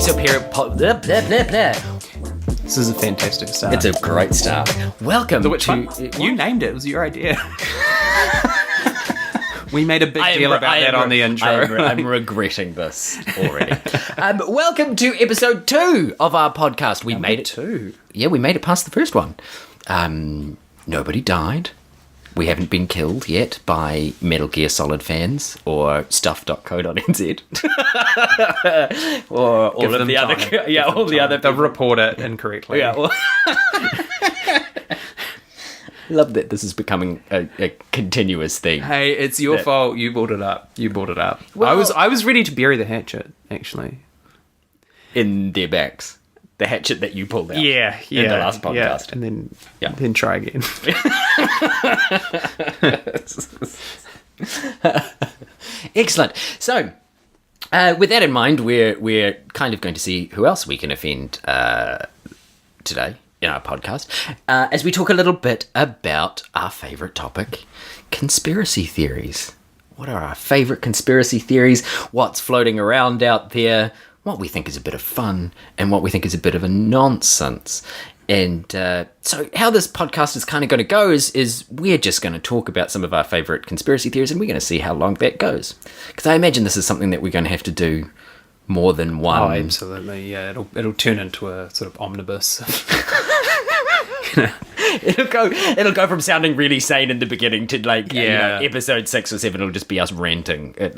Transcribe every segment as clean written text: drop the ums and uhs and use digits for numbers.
This is a fantastic start. It's a great start. Welcome You named it. It was your idea. We made a big deal about that on the intro. I'm regretting this already. Welcome to episode 2 of our podcast. We made it 2. Yeah, we made it past the first one. Nobody died. We haven't been killed yet by Metal Gear Solid fans or stuff.co.nz or all of the other all the other they'll report it incorrectly. Yeah. Love that this is becoming a continuous thing. Hey, it's your fault. You brought it up. Well, I was ready to bury the hatchet, actually. In their backs. The hatchet that you pulled out. Yeah. In the last podcast. Yeah. And then try again. Excellent. So, with that in mind, we're kind of going to see who else we can offend today in our podcast, as we talk a little bit about our favourite topic, conspiracy theories. What are our favourite conspiracy theories? What's floating around out there? What we think is a bit of fun and what we think is a bit of a nonsense. And so how this podcast is kind of going to go is we're just going to talk about some of our favourite conspiracy theories and we're going to see how long that goes. Because I imagine this is something that we're going to have to do more than one. Oh, absolutely, yeah. It'll turn into a sort of omnibus. It'll go from sounding really sane in the beginning to episode 6 or 7 it'll just be us ranting at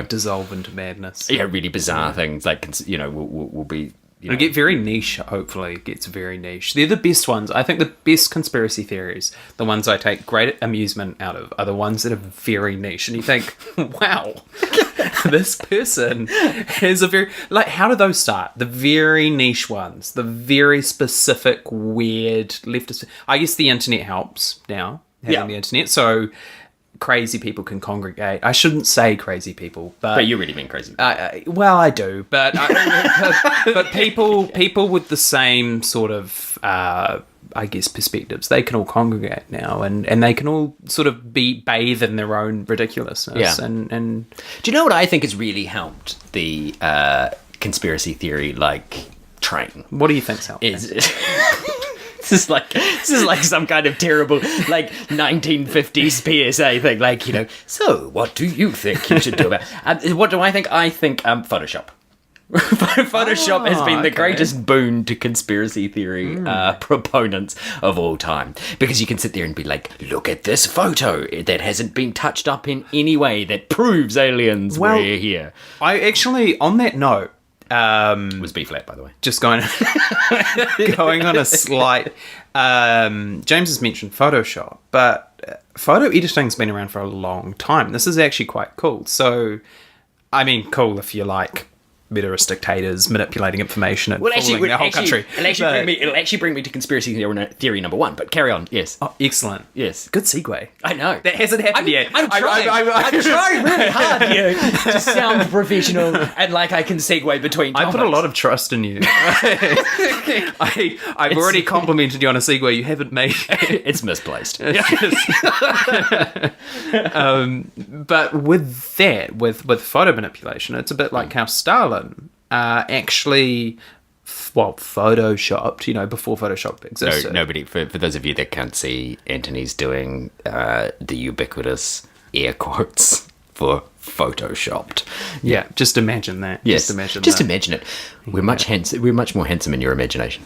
dissolve into madness. Yeah, really bizarre things we'll be. It'll get very niche, hopefully. It gets very niche. They're the best ones. I think the best conspiracy theories, the ones I take great amusement out of, are the ones that are very niche. And you think, wow, this person has a very... how do those start? The very niche ones. The very specific, weird, leftist... I guess the internet helps now, having the internet. So... crazy people can congregate. I shouldn't say crazy people, but you really mean crazy. Well, I do, but but people with the same sort of perspectives, they can all congregate now, and they can all sort of bathe in their own ridiculousness. Yeah. And do you know what I think has really helped the conspiracy theory train? What do you think's helped? This is like some kind of terrible 1950s PSA thing. So what do you think you should do about? What do I think? I think Photoshop. Photoshop has been the greatest boon to conspiracy theory proponents of all time, because you can sit there and be like, look at this photo that hasn't been touched up in any way that proves aliens were here. I actually, on that note, was B flat, by the way. Just going on a slight. James has mentioned Photoshop, but photo editing's been around for a long time. This is actually quite cool. So, I mean, cool if you like murderous dictators manipulating information and fooling the whole country. It'll actually bring me to conspiracy theory number 1, but carry on, yes. Oh, excellent. Yes. Good segue. I know. That hasn't happened yet. I'm trying really hard here to sound professional and like I can segue between topics. I put a lot of trust in you. I've already complimented you on a segue you haven't made. It's misplaced. But with that, with photo manipulation, it's a bit like how Stalin actually photoshopped, before Photoshop existed. Nobody, for those of you that can't see, Anthony's doing the ubiquitous air quotes for photoshopped. Yeah, just imagine that. Yes, just imagine it. We're much more handsome in your imagination.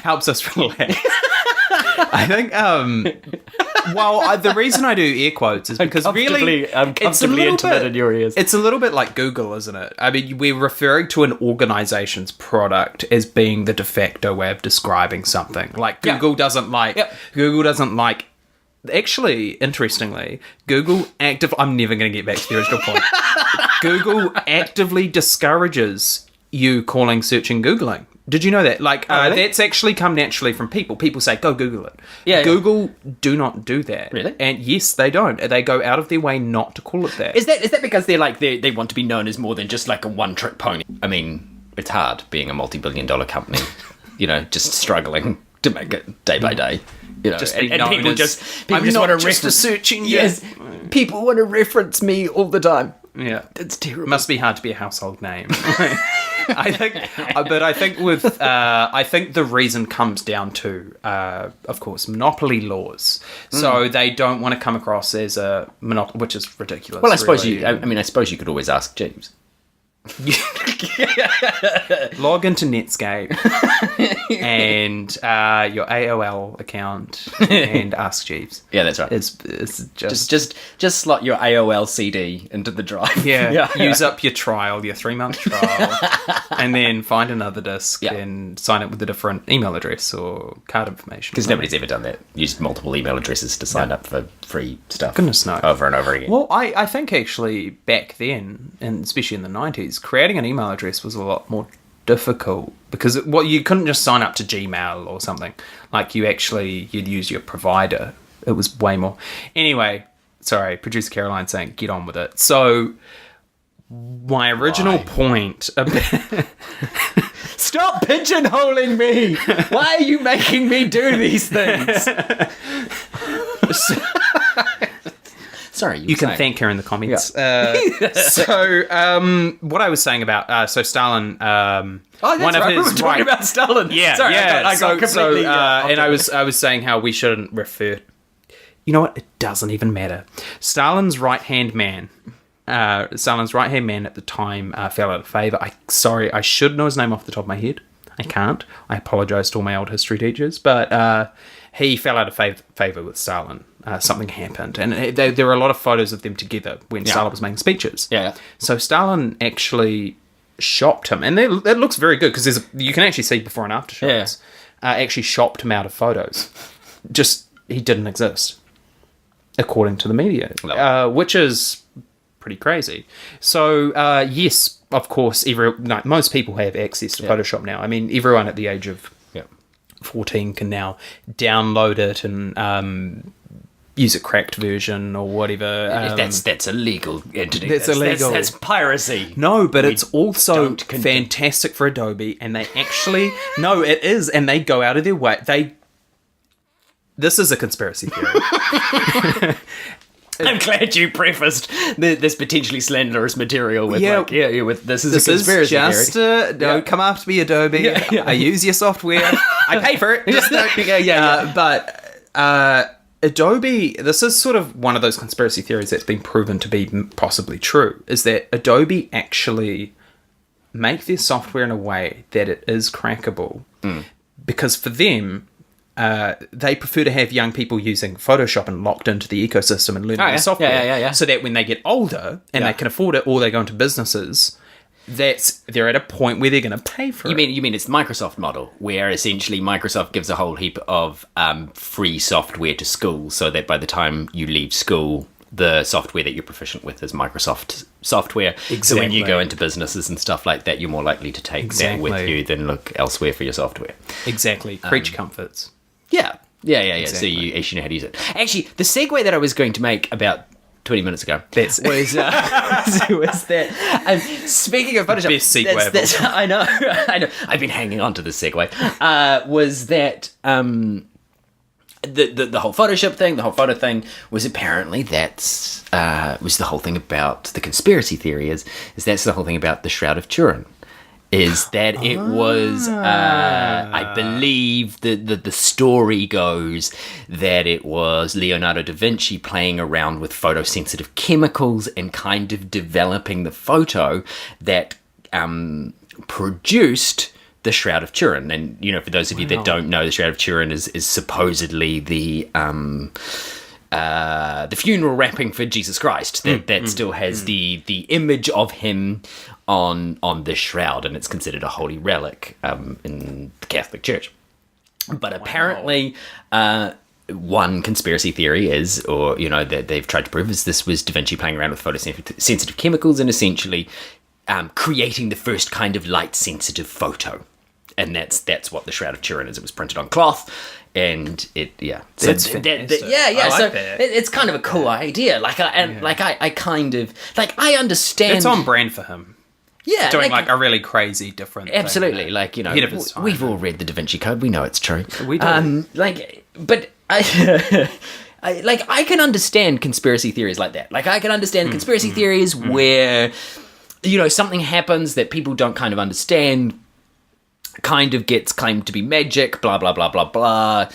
Helps us relax. I think the reason I do air quotes is because I'm comfortably intimate in your ears. It's a little bit like Google, isn't it? I mean, we're referring to an organization's product as being the de facto way of describing something. Like Google doesn't like actually, interestingly, Google I'm never going to get back to the original point. Google actively discourages you searching Googling. Did you know that? Really? That's actually come naturally from people. People say, go Google it. Yeah. Google do not do that. Really? And yes, they don't. They go out of their way not to call it that. Is that because they want to be known as more than just like a one-trick pony? I mean, it's hard being a multi-billion-dollar company, just struggling to make it day by day. Just and people just want to reference searching. Yes, people want to reference me all the time. Yeah. That's terrible. Must be hard to be a household name. I think the reason comes down to, of course, monopoly laws. So they don't want to come across as a monopoly, which is ridiculous. Well, I suppose really. I suppose you could always ask Jeeves. Log into Netscape and your AOL account and ask Jeeves. Yeah, that's right. It's just slot your AOL CD into the drive. yeah. Use up your 3-month trial, and then find another disc Yeah. and sign it with a different email address or card information. Because nobody's ever done that. Used multiple email addresses to sign up for free stuff. Goodness no. Over and over again. Well, I think actually back then, and especially in the 90s, creating an email address was a lot more difficult because you couldn't just sign up to Gmail or something. Like you'd use your provider. It was way more. Anyway, sorry, producer Caroline saying get on with it. So my original point about Stop pigeonholing me! Why are you making me do these things? Sorry, you can thank her in the comments. So, what I was saying about Stalin. One of his talking about Stalin. Yeah, sorry, yeah. I got completely. And I was saying how we shouldn't refer. You know what? It doesn't even matter. Stalin's right hand man at the time fell out of favor. I should know his name off the top of my head. I can't. I apologize to all my old history teachers, but he fell out of favor with Stalin. Something happened, and there were a lot of photos of them together when Stalin was making speeches. Yeah. So Stalin actually shopped him, and it looks very good because you can actually see before and after shots. Actually shopped him out of photos. Just he didn't exist, according to the media, which is pretty crazy. So yes, of course, most people have access to Photoshop now. I mean, everyone at the age of 14 can now download it and use a cracked version or whatever. That's illegal entity. That's illegal. That's piracy. No, but it's also fantastic for Adobe, and they actually it is, and they go out of their way. This is a conspiracy theory. I'm glad you prefaced this potentially slanderous material with with this is a conspiracy theory. Don't come after me, Adobe. I use your software. I pay for it. Just but Adobe, this is sort of one of those conspiracy theories that's been proven to be possibly true, is that Adobe actually make their software in a way that it is crackable. Because for them, they prefer to have young people using Photoshop and locked into the ecosystem and learning the software, so that when they get older and they can afford it, or they go into businesses, they're at a point where they're going to pay for it. You mean it's the Microsoft model, where essentially Microsoft gives a whole heap of free software to schools, so that by the time you leave school, the software that you're proficient with is Microsoft software. Exactly. So when you go into businesses and stuff like that, you're more likely to take that with you than look elsewhere for your software. Exactly. Creature comforts. Yeah. Exactly. So you actually know how to use it. Actually, the segue that I was going to make about 20 minutes ago was that speaking of Photoshop, best segue I know I've been hanging on to this segue, was that the whole Photoshop thing, the whole photo thing, was apparently was the whole thing about the conspiracy theory is that's the whole thing about the Shroud of Turin. Is that it was, I believe the story goes that it was Leonardo da Vinci playing around with photosensitive chemicals and kind of developing the photo that produced the Shroud of Turin. And, for those of you that don't know, the Shroud of Turin is supposedly the funeral wrapping for Jesus Christ that still has the image of him on this shroud, and it's considered a holy relic in the Catholic Church. But apparently, one conspiracy theory is, or that they've tried to prove, is this was Da Vinci playing around with photosensitive chemicals and essentially creating the first kind of light-sensitive photo. And that's what the Shroud of Turin is. It was printed on cloth, and it that's fantastic. I like that. It's kind of a cool idea. I kind of I understand. It's on brand for him. Yeah, doing a really crazy different absolutely thing, ahead of his time. We've all read the Da Vinci Code. We know it's true. We do. But I I can understand conspiracy theories like that. Like, I can understand conspiracy theories where, something happens that people don't kind of understand, kind of gets claimed to be magic, blah, blah, blah, blah, blah.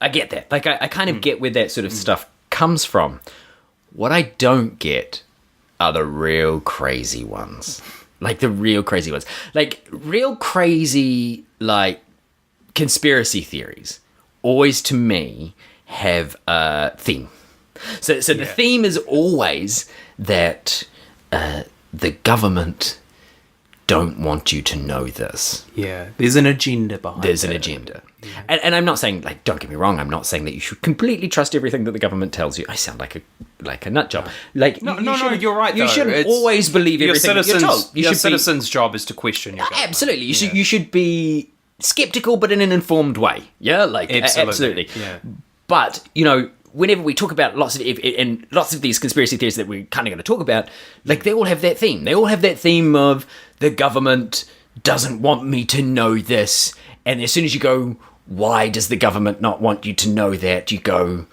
I get that. Like, I kind of get where that sort of stuff comes from. What I don't get are the real crazy ones. Like, the real crazy ones. Like, real crazy, like, conspiracy theories always, to me, have a theme. So the theme is always that the government don't want you to know this. Yeah, there's an agenda behind it. There's an agenda. Yeah. And I'm not saying, like, don't get me wrong, I'm not saying that you should completely trust everything that the government tells you. I sound like a nut job. Like, no, you're right, You though. shouldn't always believe everything that you're told. Your citizen's job is to question your government. Absolutely. You should be skeptical, but in an informed way. Yeah, like, absolutely. Yeah. But, whenever we talk about lots of these conspiracy theories that we're kind of going to talk about, like, they all have that theme. They all have that theme of the government doesn't want me to know this. And as soon as you go, why does the government not want you to know that? You go,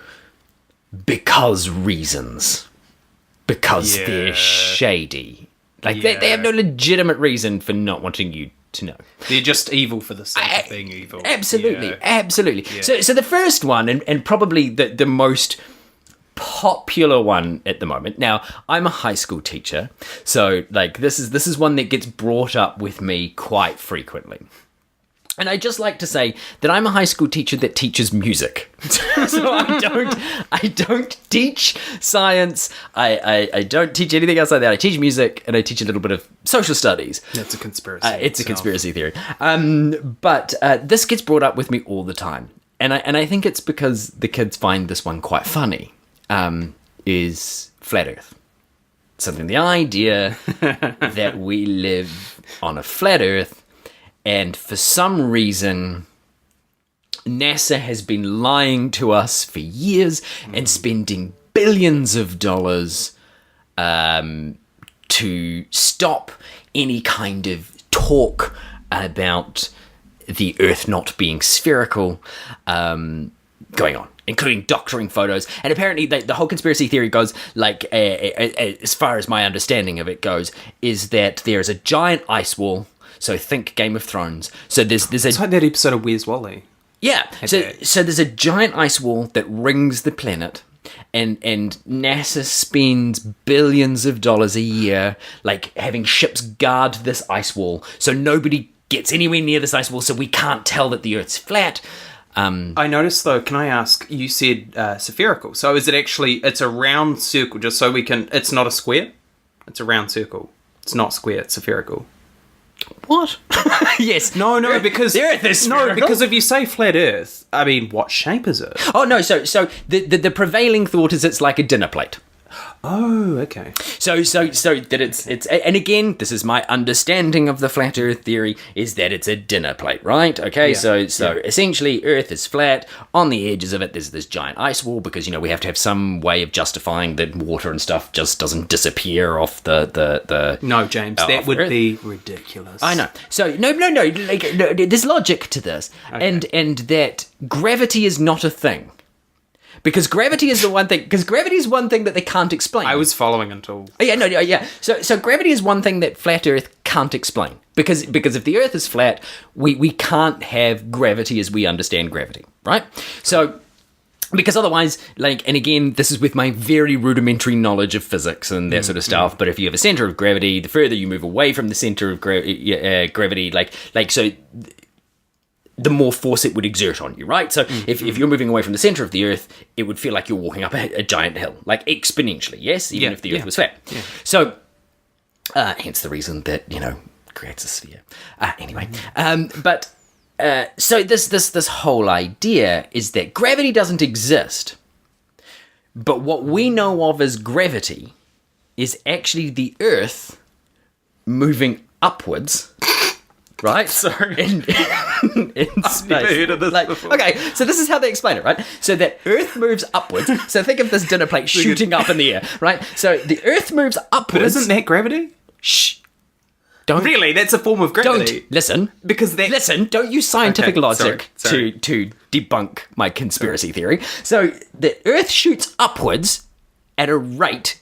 because reasons. Because they're shady. Like, they have no legitimate reason for not wanting you to know. They're just evil for the sake of being evil. Absolutely. Yeah. So the first one, and probably the most popular one at the moment. Now, I'm a high school teacher, so, like, this is one that gets brought up with me quite frequently. And I just like to say that I'm a high school teacher that teaches music. So I don't teach science. I don't teach anything else like that. I teach music and I teach a little bit of social studies. That's a conspiracy. It's a conspiracy theory. But this gets brought up with me all the time. And I think it's because the kids find this one quite funny, is flat Earth. Something, the idea that we live on a flat Earth, and for some reason, NASA has been lying to us for years and spending billions of dollars to stop any kind of talk about the Earth not being spherical going on, including doctoring photos. And apparently the whole conspiracy theory goes, like, as far as my understanding of it goes, is that there's a giant ice wall. So think Game of Thrones. So there's it's like that episode of Where's Wally. Yeah. So there's a giant ice wall that rings the planet, and NASA spends billions of dollars a year, like, having ships guard this ice wall, so nobody gets anywhere near this ice wall, so we can't tell that the Earth's flat. I noticed, though, can I ask, you said spherical. So is it actually, it's a round circle, just so we can, it's not a square? It's a round circle. It's not square, it's spherical. What? Yes. No, because the Earth is spherical. No, because if you say flat Earth, I mean, what shape is it? Oh no, so the prevailing thought is it's like a dinner plate. Oh, okay. So that it's and again, this is my understanding of the flat Earth theory, is that it's a dinner plate, right? Okay, yeah. So essentially, Earth is flat. On the edges of it, there's this giant ice wall, because we have to have some way of justifying that water and stuff just doesn't disappear off the. No, James, that would Earth. Be ridiculous. I know. So no. Like, no, there's logic to this, okay. and that gravity is not a thing. Because gravity is one thing that they can't explain. I was following until... Yeah. So gravity is one thing that flat Earth can't explain. Because if the Earth is flat, we can't have gravity as we understand gravity, right? So, because otherwise, like, and again, this is with my very rudimentary knowledge of physics and that sort of stuff, but if you have a center of gravity, the further you move away from the center of gravity, so... the more force it would exert on you, right? So if you're moving away from the center of the Earth, it would feel like you're walking up a giant hill, like exponentially, yes? Even if the Earth was flat. Yeah. So, hence the reason that, creates a sphere. Anyway, so this whole idea is that gravity doesn't exist, but what we know of as gravity is actually the Earth moving upwards... Right? Sorry. In space. I've never heard of this before. Okay, so this is how they explain it, right? So that Earth moves upwards. So think of this dinner plate shooting up in the air, right? So the Earth moves upwards. But isn't that gravity? Shh. Really, that's a form of gravity. Don't listen. Because that... Listen, don't use scientific Okay, logic sorry. to debunk my conspiracy theory. So the Earth shoots upwards at a rate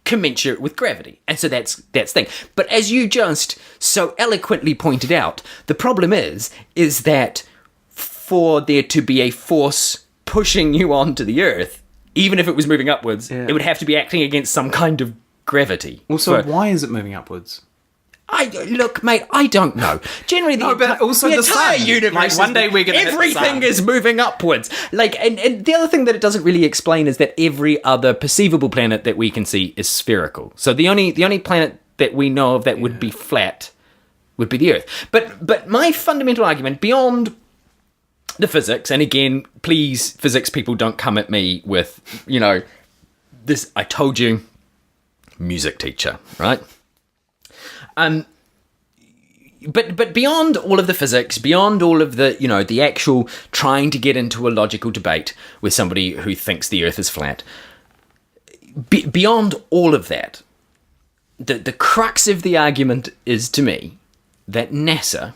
commensurate with gravity. And so that's the thing. But as you just so eloquently pointed out, the problem is that for there to be a force pushing you onto the Earth, even if it was moving upwards, it would have to be acting against some kind of gravity. Also, why is it moving upwards? Look, mate, I don't know. Generally, but also the entire sun. universe. Like, one day we're gonna hit the everything sun. is moving upwards. Like, and the other thing that it doesn't really explain is that every other perceivable planet that we can see is spherical. So the only planet that we know of that would be flat would be the Earth. But my fundamental argument beyond the physics, and again, please, physics people, don't come at me with, this. I told you, music teacher, right? But beyond all of the physics, beyond all of the, the actual trying to get into a logical debate with somebody who thinks the Earth is flat, beyond all of that, the crux of the argument is, to me, that NASA,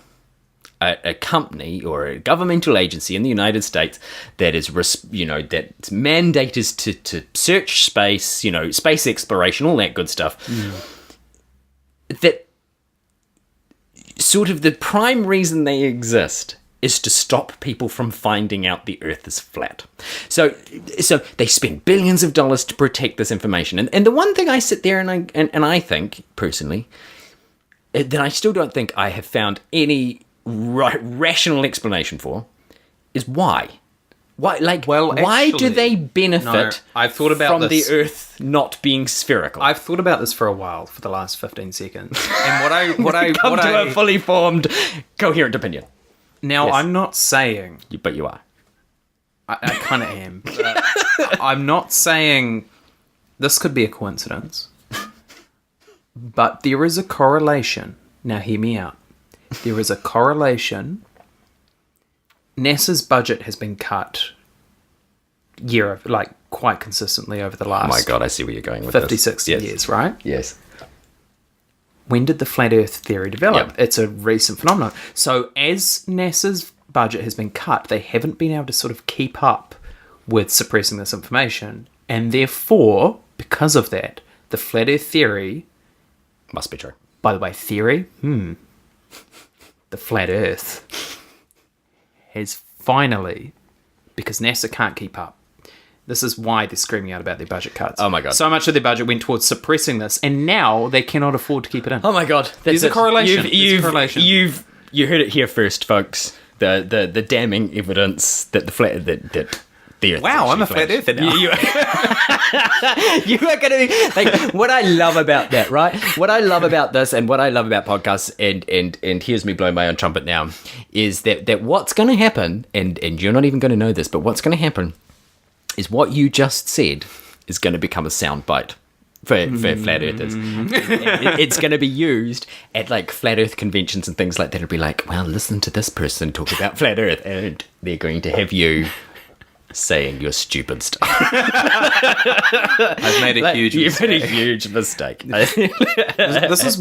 a company or a governmental agency in the United States that is, that's mandate is to search space, space exploration, all that good stuff, that sort of the prime reason they exist is to stop people from finding out the Earth is flat. So they spend billions of dollars to protect this information. And the one thing I sit there and I think, personally, that I still don't think I have found any rational explanation for is why. Why, why do they benefit I've thought about from this. the Earth not being spherical? I've thought about this for a while, for the last 15 seconds. And what I Come to a fully formed, coherent opinion. Now, Yes. I'm not saying... But you are. I kind of am. But I'm not saying this could be a coincidence. But there is a correlation. Now, hear me out. There is a correlation. NASA's budget has been cut quite consistently over the last... Oh my God, I see where you're going with 50, this. 60 years, right? Yes. When did the flat Earth theory develop? Yep. It's a recent phenomenon. So as NASA's budget has been cut, they haven't been able to sort of keep up with suppressing this information. And therefore, because of that, the flat Earth theory... Must be true. By the way, theory? The flat Earth has finally, because NASA can't keep up. This is why they're screaming out about their budget cuts. Oh my God. So much of their budget went towards suppressing this, and now they cannot afford to keep it in. Oh my God. There's a correlation. You heard it here first, folks. The damning evidence that the flat that the Earth. Wow, I'm a flat earther now. You are going to be like, what I love about that, right? What I love about this and what I love about podcasts, and here's me blowing my own trumpet now, is that what's going to happen, and you're not even going to know this, but what's going to happen is what you just said is going to become a soundbite for flat earthers. It's going to be used at like flat earth conventions and things like that. It'll be like, well, listen to this person talk about flat earth, and they're going to have you saying your stupid stuff. I've made a huge You've mistake. made a huge mistake. This is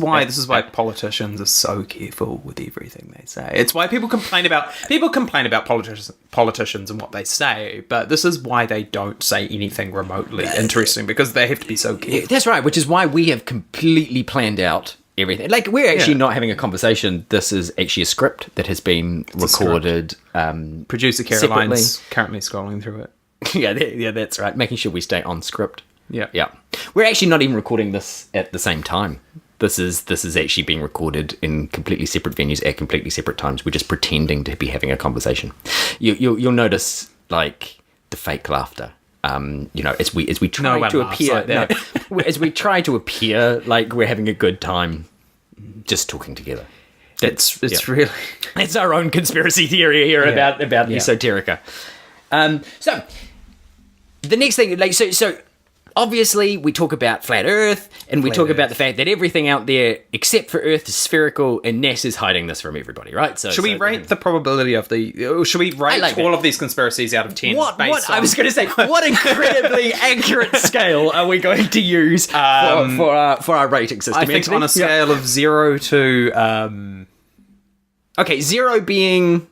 why politicians are so careful with everything they say. It's why people complain about politicians and what they say, but this is why they don't say anything remotely interesting, because they have to be so careful. That's right, which is why we have completely planned out everything. Like, we're actually not having a conversation. This is actually a script that has been recorded. Producer Caroline's currently scrolling through it. Yeah, that's right. Making sure we stay on script. Yeah. We're actually not even recording this at the same time. This is actually being recorded in completely separate venues at completely separate times. We're just pretending to be having a conversation. You'll notice like the fake laughter. As we try to appear like that. as we try to appear like we're having a good time, just talking together. It's really... It's our own conspiracy theory here about Esoterica. So the next thing, obviously, we talk about flat Earth, and we Flat talk about Earth. the fact that everything out there except for Earth is spherical, and NASA's hiding this from everybody, right? So, Should we rate the probability of or should we rate like all that. of these conspiracies out of 10? What based I on- was going to say, what incredibly accurate scale are we going to use for our rating system? I think Anthony? on a scale of 0 to... Okay, 0 being...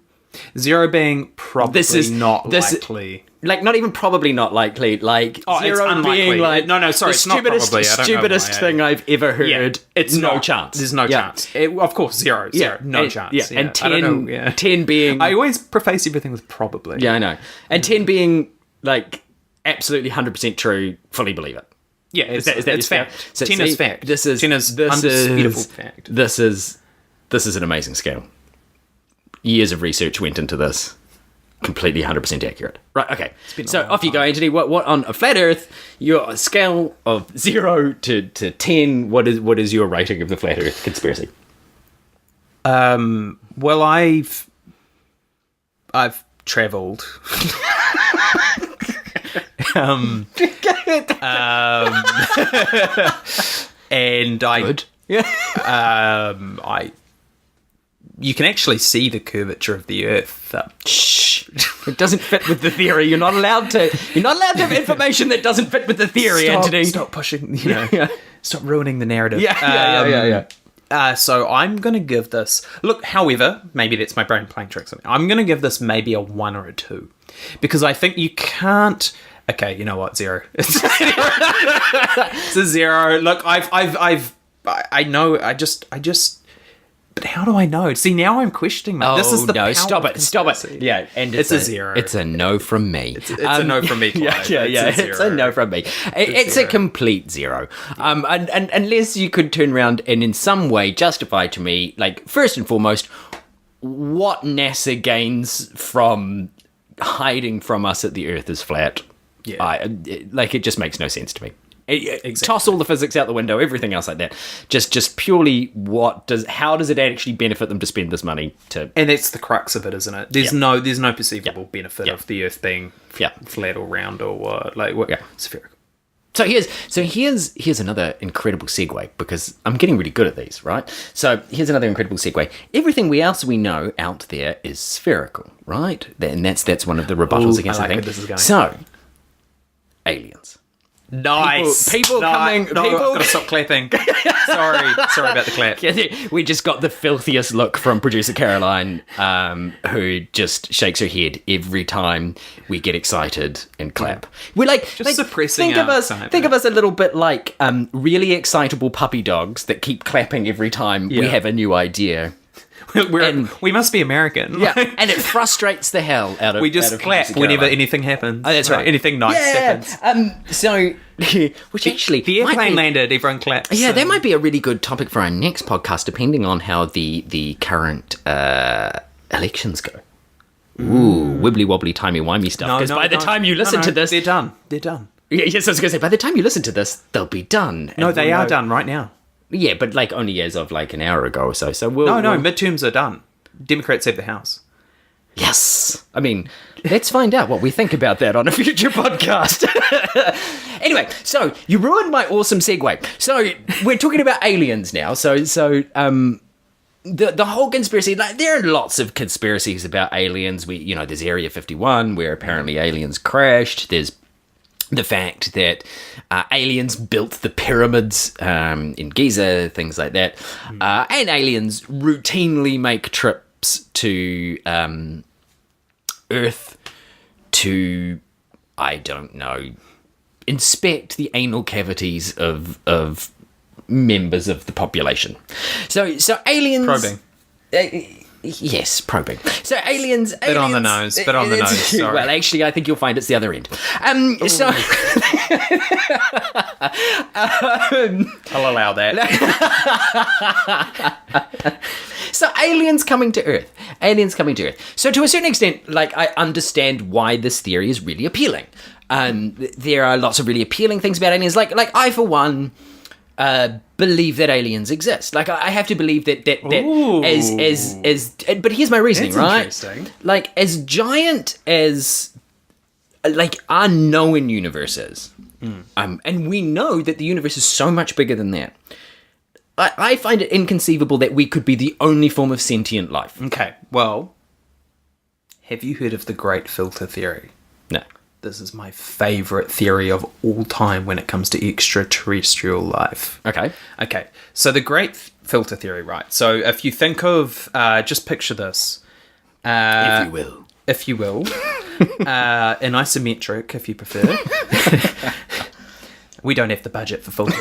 0 being probably This is- not this- likely. Like, not even probably not likely. Like, Oh, it's 0 unlikely. being like No, sorry, the it's not stupidest, probably. I don't know stupidest why, thing I've ever heard. It's no not. chance. There's no Yeah. chance. Of course, zero. No and, chance. Yeah, and I don't 10, know, yeah. 10 being... I always preface everything with probably. Yeah, I know. And 10 being, like, absolutely 100% true, fully believe it. Yeah, Is that it's fair? fact. So, 10 is see, fact. This is 10 is undisputable fact. This is an amazing scale. Years of research went into this. Completely 100% accurate. Right, okay. So off you go, Anthony. What on a flat Earth, your scale of 0 to 10, what is your rating of the flat Earth conspiracy? Well, I've travelled. And I Good. Yeah. you can actually see the curvature of the Earth. Shh. It doesn't fit with the theory. You're not allowed to have information that doesn't fit with the theory, Anthony. Stop pushing. Stop ruining the narrative. Yeah. So I'm going to give this... Look, however, maybe that's my brain playing tricks on me. I'm going to give this maybe a 1 or a 2. Because I think you can't... Okay, you know what? 0. It's a 0. It's a 0. Look, I know, I just... But how do I know? See, now I'm questioning that. This is the power stop of it. Stop it. conspiracy. Yeah, and It's a 0. It's a no from me. It's a no from me, Clive. Yeah. It's a no from me. It's a 0. complete 0. And unless you could turn around and in some way justify to me, like, first and foremost, what NASA gains from hiding from us that the Earth is flat. Yeah. It just makes no sense to me. Toss all the physics out the window, everything else like that. Just purely how does it actually benefit them to spend this money to? And that's the crux of it, isn't it? There's no perceivable benefit Yeah. of the Earth being Yeah. flat or round or what, spherical. So here's another incredible segue, because I'm getting really good at these, right? So here's another incredible segue. Everything else we know out there is spherical, right? And that's one of the rebuttals Ooh, against I like the where thing. this is going. So aliens. Nice. People coming- No, people- I've got to stop clapping. Sorry about the clap. We just got the filthiest look from producer Caroline, who just shakes her head every time we get excited and clap. We're like suppressing think of our us. excitement. Think of us a little bit like really excitable puppy dogs that keep clapping every time we Yeah. have a new idea. We must be American. Yeah, and it frustrates the hell out of. We just out of clap producer whenever Caroline. anything happens. Oh, that's right. Anything nice happens. So, which actually The might airplane be- landed, everyone claps. Yeah, that might be a really good topic for our next podcast, depending on how the current elections go. Ooh, wibbly wobbly, timey wimey stuff. Because by the time you listen to this, they're done. They're done. yes, I was going to say, by the time you listen to this, they'll be done. No, And they we'll are know- done right now. Yeah, but like only as of like an hour ago or so. So we'll No, midterms are done. Democrats have the House. Yes. I mean, let's find out what we think about that on a future podcast. Anyway, so you ruined my awesome segue. So we're talking about aliens now. So the whole conspiracy, like, there are lots of conspiracies about aliens. There's Area 51 where apparently aliens crashed. There's the fact that aliens built the pyramids in Giza, things like that. And aliens routinely make trips to Earth to, I don't know, inspect the anal cavities of members of the population. So aliens... Probing. Yes, probing. So aliens... Bit on the nose, sorry. Well, actually, I think you'll find it's the other end. So... I'll allow that. So aliens coming to Earth. So to a certain extent, like, I understand why this theory is really appealing. There are lots of really appealing things about aliens. Like I, for one, believe that aliens exist. Like, I have to believe that Ooh. as but here's my reasoning, That's right? interesting. Like, as giant as like our known universes, and we know that the universe is so much bigger than that. I find it inconceivable that we could be the only form of sentient life. Okay, well, have you heard of the Great Filter Theory? No. This is my favourite theory of all time when it comes to extraterrestrial life. Okay. Okay, so the Great Filter Theory, right? So if you think of, just picture this. If you will. If you will. An isometric, if you prefer. We don't have the budget for filtering.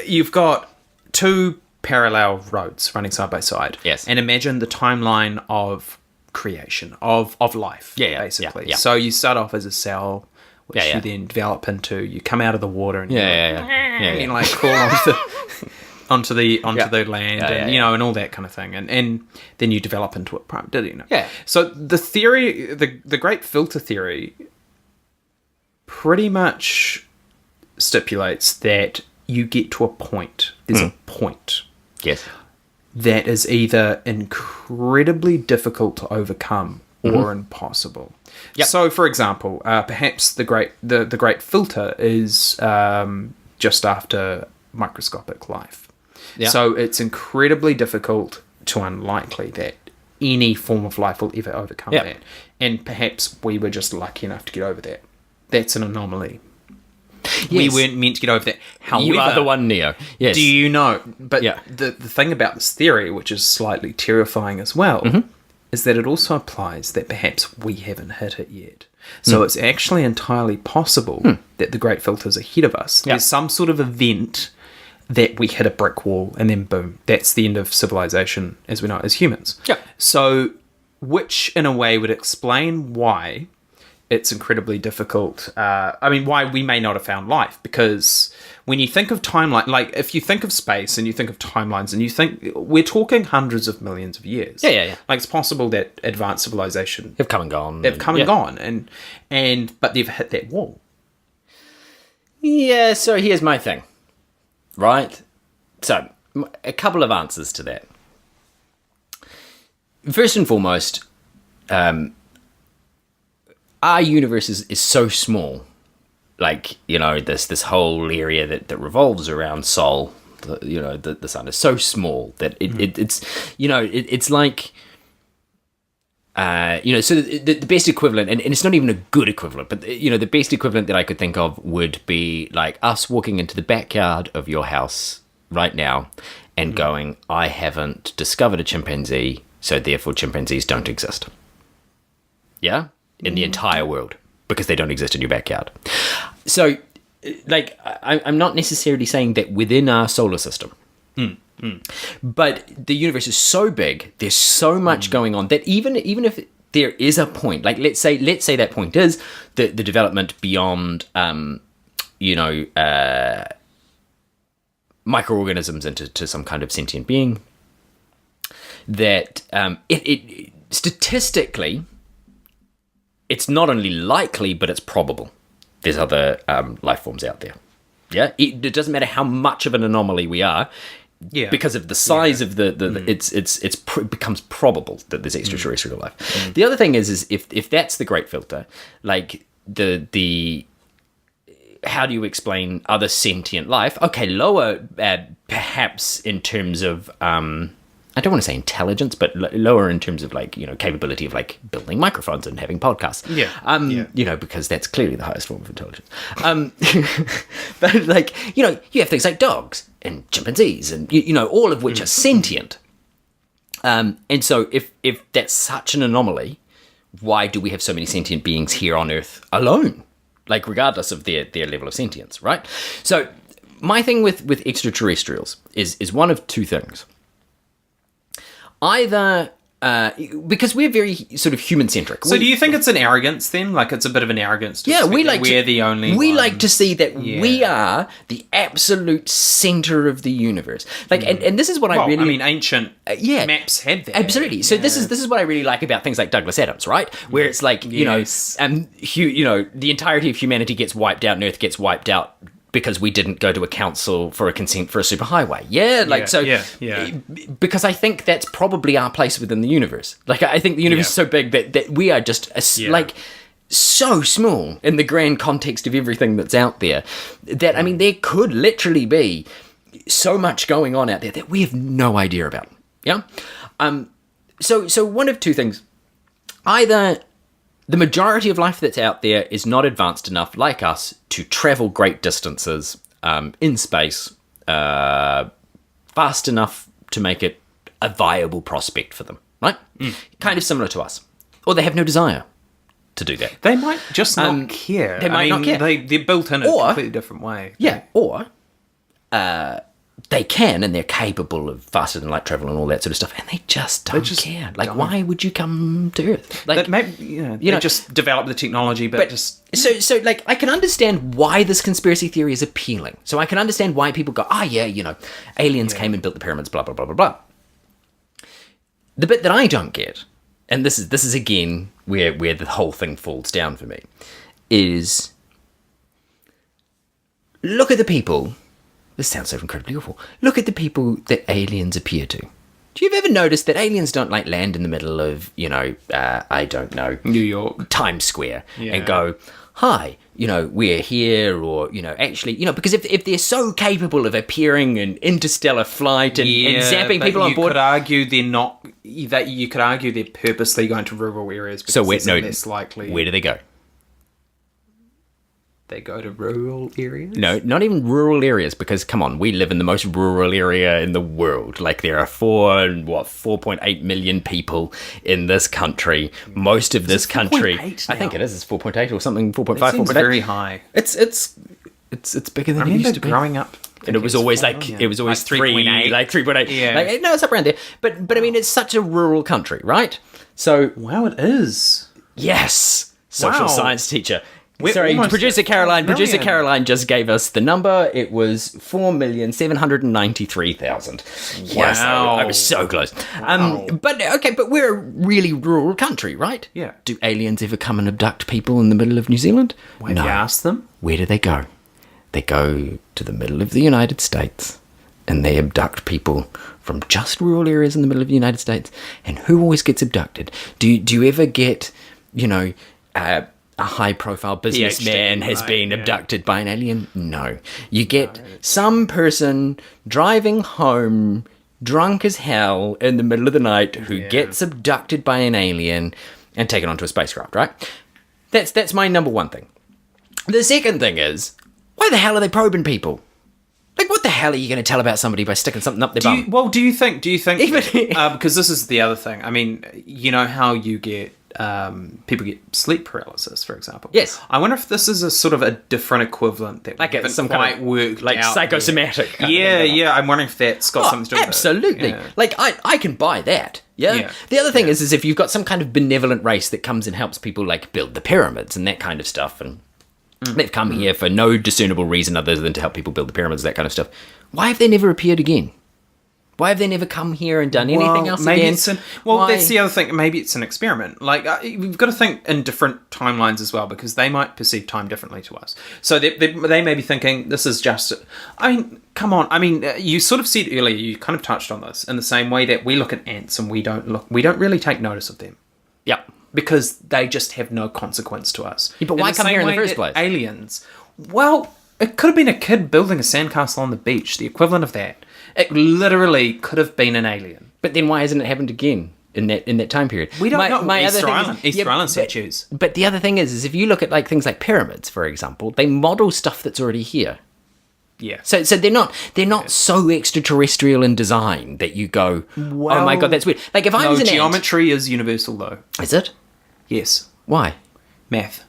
You've got two parallel roads running side by side. Yes. And imagine the timeline of creation, of life, basically. Yeah. So you start off as a cell, which you then develop into, you come out of the water and you like crawl onto the land and and all that kind of thing, and then you develop into it. So the theory, the Great Filter Theory, pretty much stipulates that you get to a point. There's a point. Yes. That is either incredibly difficult to overcome or impossible. Yep. So, for example, perhaps the great filter is just after microscopic life. Yeah. So it's incredibly difficult to unlikely that any form of life will ever overcome that. And perhaps we were just lucky enough to get over that. That's an anomaly. Yes. We weren't meant to get over that. However, you are the one, Neo. Yes. Do you know? But the thing about this theory, which is slightly terrifying as well, is that it also applies that perhaps we haven't hit it yet. So it's actually entirely possible that the Great Filter is ahead of us. There's some sort of event that we hit a brick wall and then boom, that's the end of civilization as we know it as humans. Yeah. So, which in a way would explain why it's incredibly difficult. Why we may not have found life, because when you think of timeline, like if you think of space and you think of timelines and you think we're talking hundreds of millions of years. Yeah. Like it's possible that advanced civilization have come and gone. They've come and gone, but they've hit that wall. Yeah. So here's my thing, right? So a couple of answers to that. First and foremost, our universe is so small, like, this whole area that revolves around Sol, the sun is so small that it's like, so the best equivalent, and it's not even a good equivalent, but, the best equivalent that I could think of would be like us walking into the backyard of your house right now and going, I haven't discovered a chimpanzee, so therefore chimpanzees don't exist. Yeah? In the entire world, because they don't exist in your backyard. So, like, I'm not necessarily saying that within our solar system, but the universe is so big, there's so much going on, that even if there is a point, like let's say that point is the development beyond, microorganisms into some kind of sentient being, that it statistically, it's not only likely, but it's probable there's other life forms out there. Yeah, it doesn't matter how much of an anomaly we are. Yeah, because of the size of the it becomes probable that there's extraterrestrial life. The other thing is if that's the Great Filter, like the how do you explain other sentient life? Okay, lower perhaps in terms of I don't want to say intelligence, but lower in terms of capability of building microphones and having podcasts. Because that's clearly the highest form of intelligence. But you have things like dogs and chimpanzees and all of which are sentient. And so if that's such an anomaly, why do we have so many sentient beings here on Earth alone? Regardless of their level of sentience, right? So my thing with extraterrestrials is one of two things. Either because we're very sort of human-centric. So do you think it's an arrogance then? Like it's a bit of an arrogance to we're the only We ones. like to see that we are the absolute center of the universe. And this is what ancient maps had that. Absolutely. So this is what I really like about things like Douglas Adams, right? Where it's the entirety of humanity gets wiped out and Earth gets wiped out because we didn't go to a council for a consent for a superhighway. Yeah, because I think that's probably our place within the universe. Like, I think the universe is so big that we are just like so small in the grand context of everything that's out there, that I mean, there could literally be so much going on out there that we have no idea about. Yeah. So one of two things: either the majority of life that's out there is not advanced enough, like us, to travel great distances in space fast enough to make it a viable prospect for them, right? Kind of similar to us. Or they have no desire to do that. They might just not care. They might not care. They're built in a completely different way. Yeah, or they can, and they're capable of faster than light travel and all that sort of stuff, and they just don't care. Like, why would you come to Earth? Like, they just develop the technology, but just... So, like, I can understand why this conspiracy theory is appealing. So I can understand why people go, aliens came and built the pyramids, blah, blah, blah, blah, blah. The bit that I don't get, and this is again where the whole thing falls down for me, is look at the people... This sounds so incredibly awful. Look at the people that aliens appear to. Do you ever notice that aliens don't like land in the middle of, I don't know, New York, Times Square, and go, hi, we're here, or, actually, because if they're so capable of appearing in interstellar flight and zapping people on board. Could argue they're not, that you could argue they're purposely going to rural areas because it's less likely. Where do they go? They go to rural areas? No, not even rural areas, because, come on, we live in the most rural area in the world. Like, there are 4.8 million people in this country. Most of this country... I think it is. It's 4.8 or something, 4.5, 4.8. Seems very high. It's bigger than it used to be. Growing up... And it was always it was always 3.8. Like 3.8. Yeah. Like, no, it's up around there. But I mean, it's such a rural country, right? So... Wow, it is. Yes! Social science teacher. We're Sorry, Producer Caroline just gave us the number. It was 4,793,000. Yes, I was so close. But we're a really rural country, right? Yeah. Do aliens ever come and abduct people in the middle of New Zealand? Have you asked them? Where do they go? They go to the middle of the United States, and they abduct people from just rural areas in the middle of the United States. And who always gets abducted? Do you ever get, a high-profile businessman has been abducted by an alien? No. You get some person driving home, drunk as hell, in the middle of the night, who gets abducted by an alien and taken onto a spacecraft, right? That's my number one thing. The second thing is, why the hell are they probing people? Like, what the hell are you going to tell about somebody by sticking something up their bum? Do you think, because this is the other thing. I mean, you know how you get, people get sleep paralysis, for example. Yes. I wonder if this is a sort of a different equivalent that like it's some quite kind of, worked like out psychosomatic. Yeah. I'm wondering if that's got something to do with it. Absolutely. Yeah. Like, I can buy that. Yeah. The other thing is if you've got some kind of benevolent race that comes and helps people, like, build the pyramids and that kind of stuff, and they've come here for no discernible reason other than to help people build the pyramids, that kind of stuff. Why have they never appeared again? Why have they never come here and done anything else again? That's the other thing. Maybe it's an experiment. Like, we've got to think in different timelines as well, because they might perceive time differently to us. So they may be thinking, this is just... I mean, come on. I mean, you sort of said earlier, you kind of touched on this, in the same way that we look at ants and we don't really take notice of them. Yeah. Because they just have no consequence to us. Yeah, but why come here in the first place? Aliens. Well, it could have been a kid building a sandcastle on the beach, the equivalent of that. It literally could have been an alien. But then why hasn't it happened again in that time period? We don't know. Easter Island statues. But the other thing is if you look at, like, things like pyramids, for example, they model stuff that's already here. Yeah. So they're not so extraterrestrial in design that you go, oh my god, that's weird. Like, if I was an geometry is universal, though. Is it? Yes. Why? Math.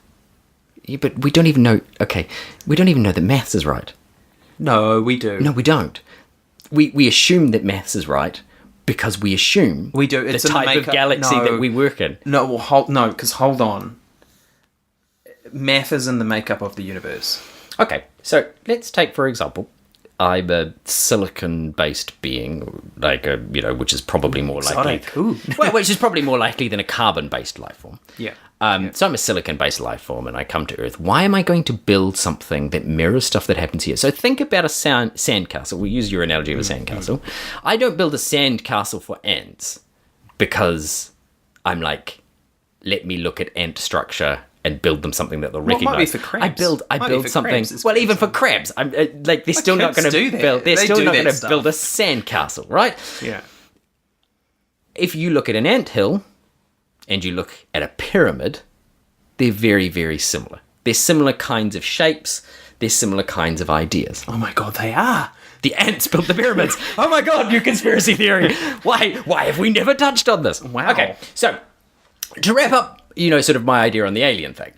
Yeah, but we don't even know. Okay, we don't even know that maths is right. No, we do. No, we don't. We assume that maths is right because we assume we do. It's the type of galaxy that we work in. No, because hold on. Math is in the makeup of the universe. Okay, so let's take, for example, I'm a silicon-based being, like which is probably more likely. Exotic. Ooh. Well, which is probably more likely than a carbon-based life form. Yeah. So I'm a silicon-based life form, and I come to Earth. Why am I going to build something that mirrors stuff that happens here? So think about a sandcastle. We'll use your analogy of a sandcastle. I don't build a sandcastle for ants because I'm like, let me look at ant structure and build them something that they'll Well, it recognize. might be for crabs. I Might be build for something. crabs. It's Well, even crabs. for crabs, I'm like they're still not crabs going to do that. build. They're They still do not that going to stuff. build a sandcastle, right? Yeah. If you look at an anthill and you look at a pyramid, they're very, very similar. They're similar kinds of shapes. They're similar kinds of ideas. Oh my god, they are. The ants built the pyramids. Oh my god, new conspiracy theory. Why have we never touched on this? Wow. Okay, so to wrap up, sort of my idea on the alien thing.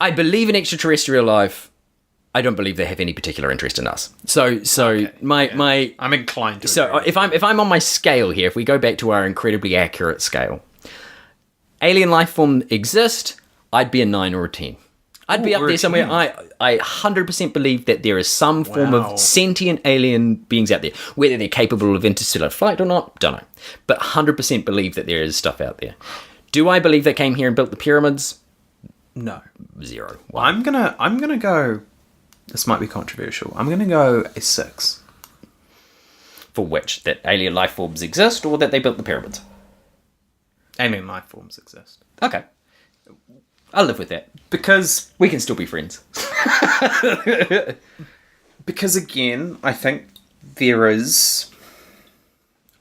I believe in extraterrestrial life. I don't believe they have any particular interest in us. So my I'm inclined to so agree. if I'm on my scale here, if we go back to our incredibly accurate scale, alien life form exist, I'd be a 9 or a 10. I'd be up or a there somewhere. 10. I 100% believe that there is some form Wow. of sentient alien beings out there. Whether they're capable of interstellar flight or not, don't know. But 100% believe that there is stuff out there. Do I believe they came here and built the pyramids? No. 0. I'm gonna go. This might be controversial. I'm gonna go a 6. For which? That alien life forms exist or that they built the pyramids? Alien life forms exist. Okay. I'll live with that. Because We can still be friends. again, I think there is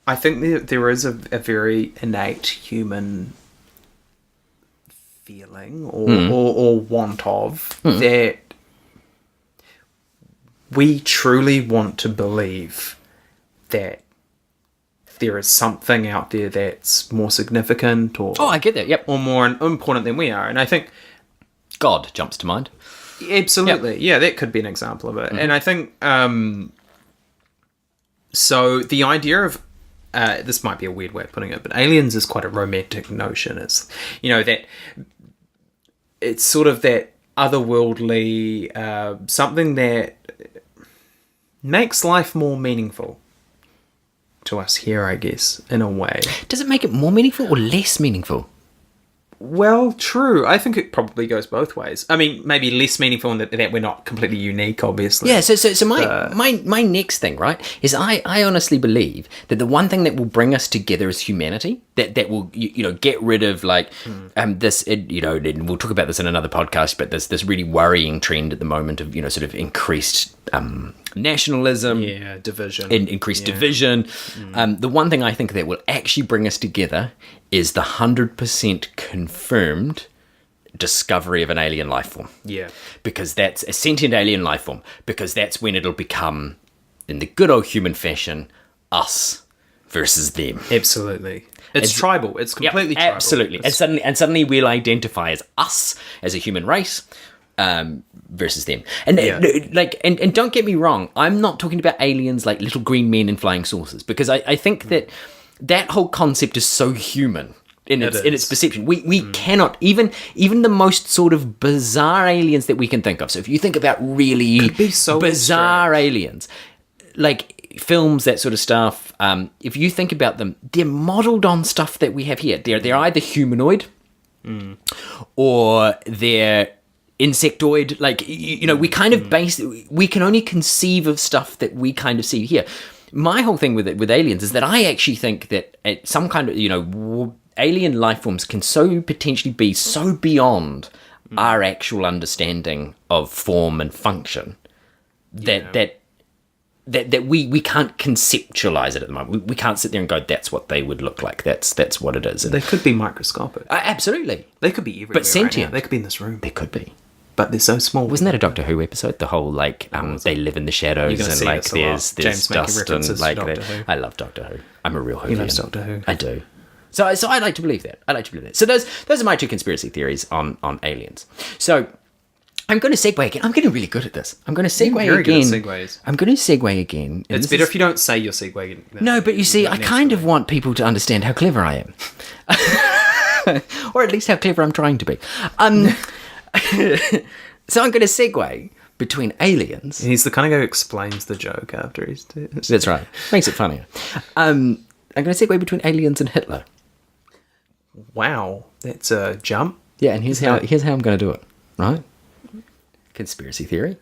a very innate human feeling or want of that we truly want to believe that there is something out there that's more significant or Oh, I get that. Yep. or more important than we are. And I think God jumps to mind. absolutely, yeah, that could be an example of it. And I think so. The idea of this might be a weird way of putting it, but aliens is quite a romantic notion. It's that it's sort of that otherworldly something that makes life more meaningful to us here, I guess, in a way. Does it make it more meaningful or less meaningful? Well, true. I think it probably goes both ways. I mean, maybe less meaningful in that we're not completely unique, obviously. Yeah, so my next thing, right, is I honestly believe that the one thing that will bring us together as humanity, that will get rid of this, and we'll talk about this in another podcast, but there's this really worrying trend at the moment of sort of increased nationalism, Yeah, division. increased division. The one thing I think that will actually bring us together is the 100% confirmed discovery of an alien life form. Yeah. Because that's a sentient alien life form. Because that's when it'll become, in the good old human fashion, us versus them. Absolutely. It's tribal. It's completely tribal. Absolutely. It's- And suddenly we'll identify as us, as a human race, versus them. And Yeah. and don't get me wrong, I'm not talking about aliens like little green men in flying saucers, because I think that whole concept is so human in its perception. We cannot even the most sort of bizarre aliens that we can think of. So if you think about really be so bizarre aliens, like films, that sort of stuff, if you think about them, they're modeled on stuff that we have here. They're either humanoid or they're insectoid. Like, we kind of we can only conceive of stuff that we kind of see here. My whole thing with aliens is that I actually think that some kind of alien life forms can so potentially be so beyond our actual understanding of form and function that we can't conceptualize it at the moment. We can't sit there and go, that's what they would look like. That's what it is. And They could be microscopic. absolutely, They could be everywhere. But sentient. Right now. They could be in this room. they could be. But they're so small. Wasn't that a Doctor Who episode? The whole they live in the shadows You're gonna and see like this a lot. there's James making dust and references to like Doctor Who. I love Doctor Who. I'm a real Whovian. He loves Doctor Who. I do. So I like to believe that. So those are my two conspiracy theories on aliens. So I'm going to segue again. I'm getting really good at this. I'm going to segue very again. good at segues. I'm going to segue again. and It's this better is- if you don't say you're segueing. No, but you see, I kind of want people to understand how clever I am. Or at least how clever I'm trying to be. So I'm going to segue between aliens. He's the kind of guy who explains the joke after he's... That's right. Makes it funnier. I'm going to segue between aliens and Hitler. Wow, that's a jump. Yeah, and here's how I'm going to do it, right? Conspiracy theory.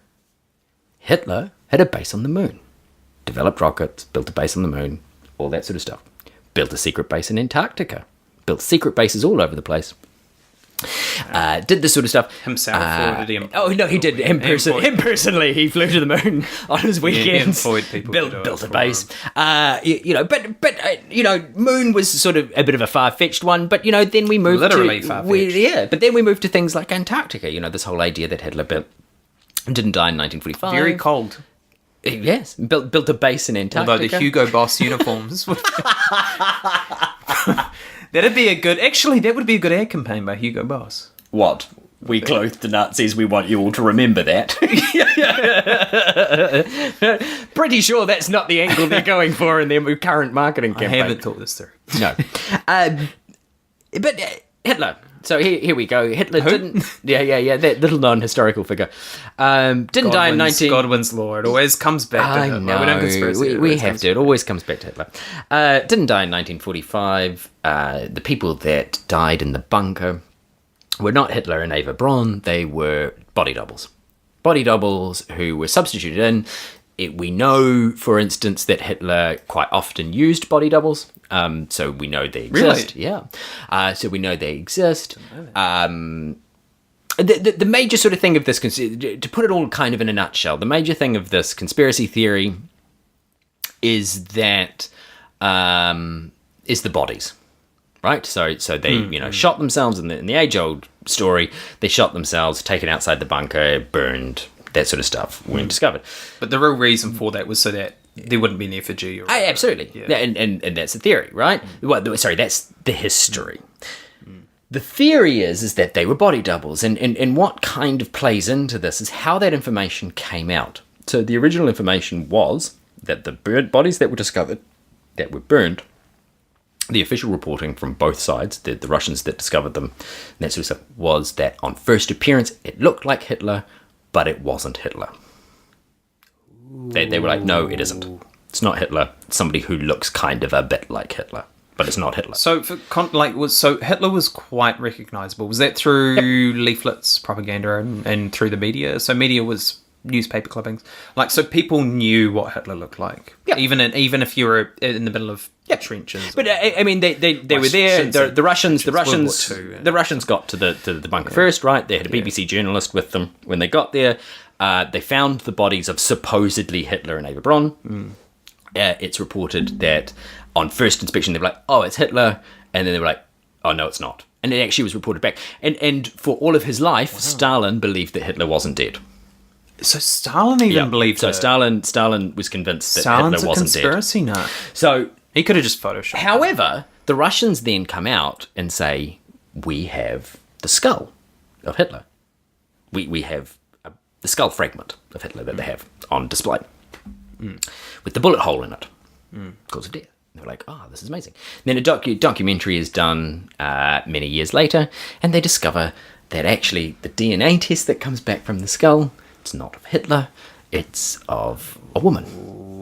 Hitler had a base on the moon. Developed rockets, built a base on the moon, all that sort of stuff. Built a secret base in Antarctica. Built secret bases all over the place. Did this sort of stuff Himself, or did he? Oh no, he did. Him personally, he flew to the moon on his weekends. Built a base. Moon was sort of a bit of a far-fetched one. But then we moved literally far-fetched. But then we moved to things like Antarctica. This whole idea that Hitler didn't die in 1945. Very cold. Yes, built a base in Antarctica. Although the Hugo Boss uniforms. That would be a good ad campaign by Hugo Boss. What? We clothed the Nazis, we want you all to remember that. Pretty sure that's not the angle they're going for in their current marketing campaign. I haven't thought this through. No. But Hitler. So here we go. Hitler didn't... Yeah, that little non-historical figure. Didn't die in 19... Godwin's law. It always comes back to Hitler. I know. We have to. It always comes back to Hitler. Didn't die in 1945. The people that died in the bunker were not Hitler and Eva Braun. They were body doubles. Body doubles who were substituted in. We know, for instance, that Hitler quite often used body doubles. So we know they exist. Really? Yeah. So we know they exist. The major sort of thing of this, to put it all kind of in a nutshell, the major thing of this conspiracy theory is that is the bodies, right? So they shot themselves in the age-old story. They shot themselves, taken outside the bunker, burned, that sort of stuff when discovered. But the real reason for that was so that there wouldn't be an effigy. Or absolutely. Yeah. And that's the theory, right? Well, sorry, that's the history. The theory is that they were body doubles, and what kind of plays into this is how that information came out. So the original information was that the bodies that were discovered, that were burned, the official reporting from both sides, the Russians that discovered them, and that sort of stuff, was that on first appearance, it looked like Hitler, but it wasn't Hitler. They were like, no, it isn't. It's not Hitler. It's somebody who looks kind of a bit like Hitler, but it's not Hitler. So, so Hitler was quite recognisable. Was that through leaflets, propaganda, and through the media? So media was newspaper clippings, so people knew what Hitler looked like. Yep. Even if you were in the middle of trenches. But I mean, they were there. The Russians got to the bunker first, right? They had a BBC journalist with them when they got there. They found the bodies of supposedly Hitler and Eva Braun. It's reported that on first inspection they were like, "Oh, it's Hitler," and then they were like, "Oh no, it's not." And it actually was reported back. And for all of his life, Stalin believed that Hitler wasn't dead. So Stalin even believed so it. Stalin was convinced that Hitler wasn't dead. Conspiracy nut. So he could have just photoshopped. However, the Russians then come out and say, "We have the skull of Hitler. We have the skull fragment of Hitler that they have on display with the bullet hole in it, cause of death." And they're like, "Oh, this is amazing." And then a documentary is done many years later, and they discover that actually the DNA test that comes back from the skull, it's not of Hitler, it's of a woman.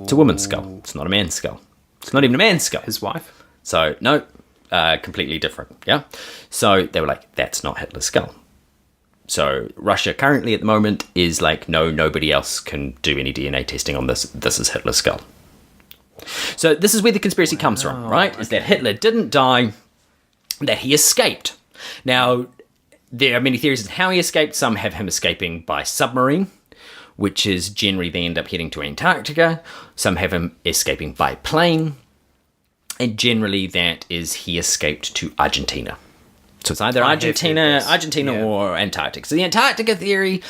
It's a woman's skull. It's not a man's skull. It's not even a man's skull. His wife. So, no, completely different, yeah? So they were like, that's not Hitler's skull. So Russia currently at the moment is like, no, nobody else can do any DNA testing on this. This is Hitler's skull. So this is where the conspiracy comes from, right? Is that Hitler didn't die, that he escaped. Now, there are many theories as to how he escaped. Some have him escaping by submarine, which is generally they end up heading to Antarctica. Some have him escaping by plane. And generally that is he escaped to Argentina. So it's either Argentina or Antarctica. So the Antarctica theory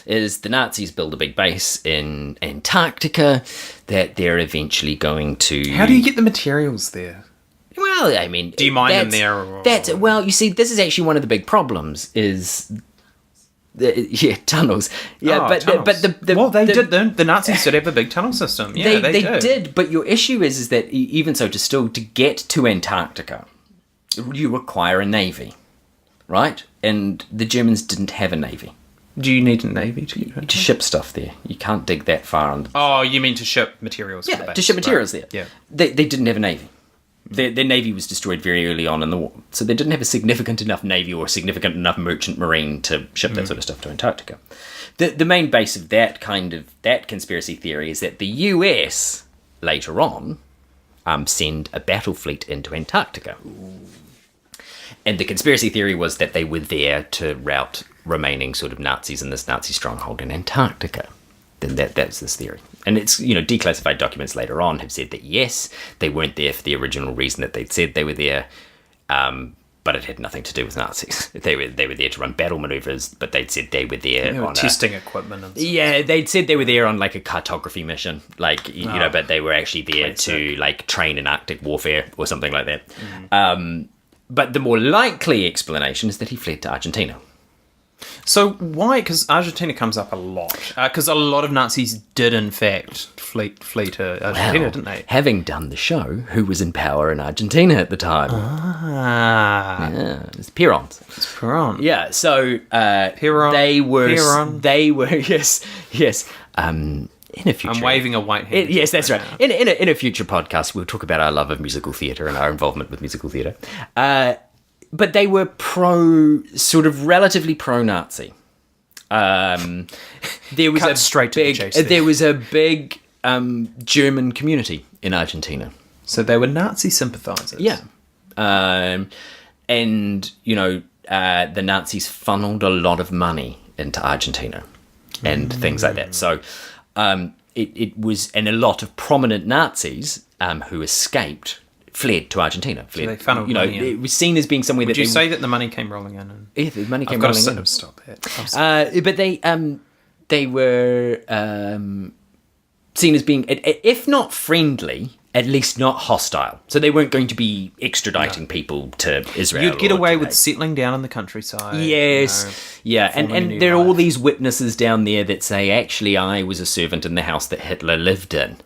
is the Nazis build a big base in Antarctica that they're eventually going to... How do you get the materials there? Well, I mean... Do you mine them there? Or... Well, you see, this is actually one of the big problems is... tunnels. Yeah, tunnels. The Nazis did have a big tunnel system. Yeah, they did. But your issue is that even so, to get to Antarctica, you require a navy, right? And the Germans didn't have a navy. Do you need a navy to get to ship stuff there. You can't dig that far under. Oh, you mean to ship materials? for the Yeah, base, to ship materials right. there. Yeah. They didn't have a navy. Their navy was destroyed very early on in the war, so they didn't have a significant enough navy or a significant enough merchant marine to ship that sort of stuff to Antarctica. The main base of that conspiracy theory is that the US later on send a battle fleet into Antarctica. And the conspiracy theory was that they were there to rout remaining sort of Nazis in this Nazi stronghold in Antarctica. Then that's this theory. And it's, declassified documents later on have said that yes, they weren't there for the original reason that they'd said they were there, but it had nothing to do with Nazis. They were there to run battle maneuvers, but they'd said they were there on testing equipment and stuff. Yeah, they'd said they were there on like a cartography mission, but they were actually there to like train in Arctic warfare or something like that. But the more likely explanation is that he fled to Argentina. So why? Because Argentina comes up a lot. Because a lot of Nazis did, in fact, flee to Argentina, didn't they? Having done the show, who was in power in Argentina at the time? Yeah, it's Perón. It's Perón. Yeah, so Perón. They were yes. In a future, I'm waving a white hand. Yes, that's right. In a future podcast, we'll talk about our love of musical theatre and our involvement with musical theatre. But they were relatively pro-Nazi. There was straight to the chase there. There was a big German community in Argentina. So they were Nazi sympathisers. Yeah. And, the Nazis funneled a lot of money into Argentina and things like that. So it was, and a lot of prominent Nazis who escaped fled to Argentina. So they funneled money in. It was seen as being somewhere Would you say that the money came rolling in? And yeah, the money came I've rolling got in. to stop that. But they were seen as being, if not friendly, at least not hostile. So they weren't going to be extraditing people to Israel. You'd get away with settling down in the countryside. Yes, yeah, and there are all these witnesses down there that say, actually, I was a servant in the house that Hitler lived in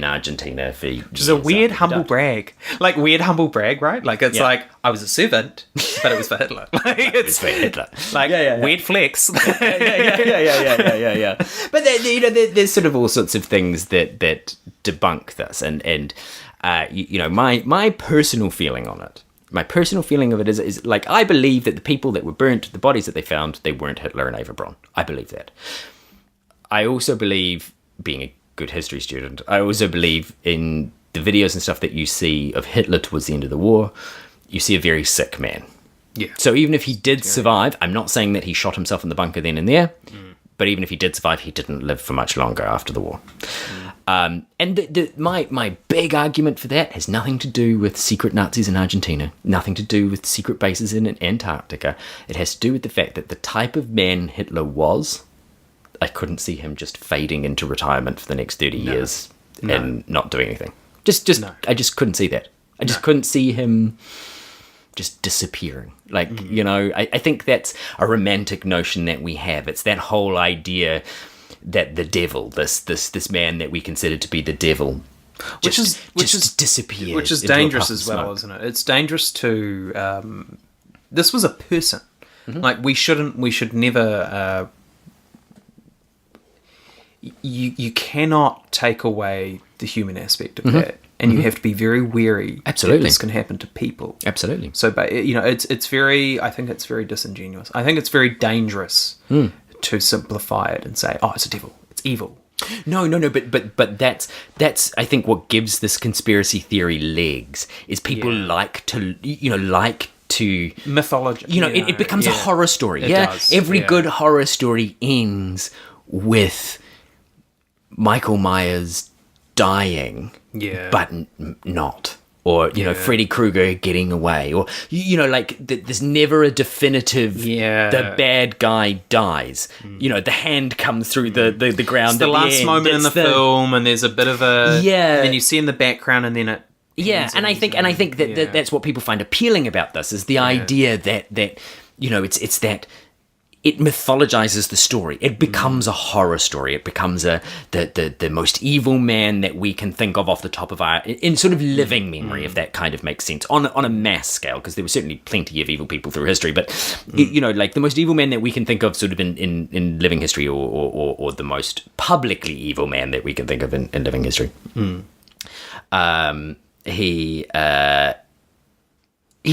Argentina for years. Which is a weird humble brag. Like, weird humble brag, right? Like, it's like, I was a servant, but it was for Hitler. Like, It's for Hitler. Like, weird flex. yeah. But there's sort of all sorts of things that debunk this, and my personal feeling on it. My personal feeling of it is like, I believe that the people that were burnt, the bodies that they found, they weren't Hitler and Eva Braun. I believe that. I also believe, being a good history student, I also believe in the videos and stuff that you see of Hitler towards the end of the war, you see a very sick man. Yeah. So even if he did survive, I'm not saying that he shot himself in the bunker then and there, but even if he did survive, he didn't live for much longer after the war. And my big argument for that has nothing to do with secret Nazis in Argentina, nothing to do with secret bases in Antarctica. It has to do with the fact that the type of man Hitler was, I couldn't see him just fading into retirement for the next 30 years and not doing anything. I just couldn't see that. I just couldn't see him just disappearing. Like, I think that's a romantic notion that we have. It's that whole idea that the devil, this man that we consider to be the devil, which is disappeared. Which is dangerous as well, isn't it? It's dangerous to... this was a person. Mm-hmm. Like, we should never... You cannot take away the human aspect of that, and you have to be very wary. Absolutely, that this can happen to people. Absolutely. So, but it's very. I think it's very disingenuous. I think it's very dangerous to simplify it and say, "Oh, it's a devil. It's evil." No. But that's I think what gives this conspiracy theory legs is people like to mythology. It becomes a horror story. It does. Every good horror story ends with Michael Myers dying, but not, or Freddy Krueger getting away, or there's never a definitive. The bad guy dies. The hand comes through the ground. It's the last moment in the film, and there's a bit of a and then you see in the background, and then it. And I think that's what people find appealing about this is the idea that it's that it mythologizes the story. It becomes a horror story. It becomes the most evil man that we can think of off the top of our in sort of living memory, if that kind of makes sense on a mass scale, because there were certainly plenty of evil people through history, but like the most evil man that we can think of sort of in living history, or the most publicly evil man that we can think of in living history. He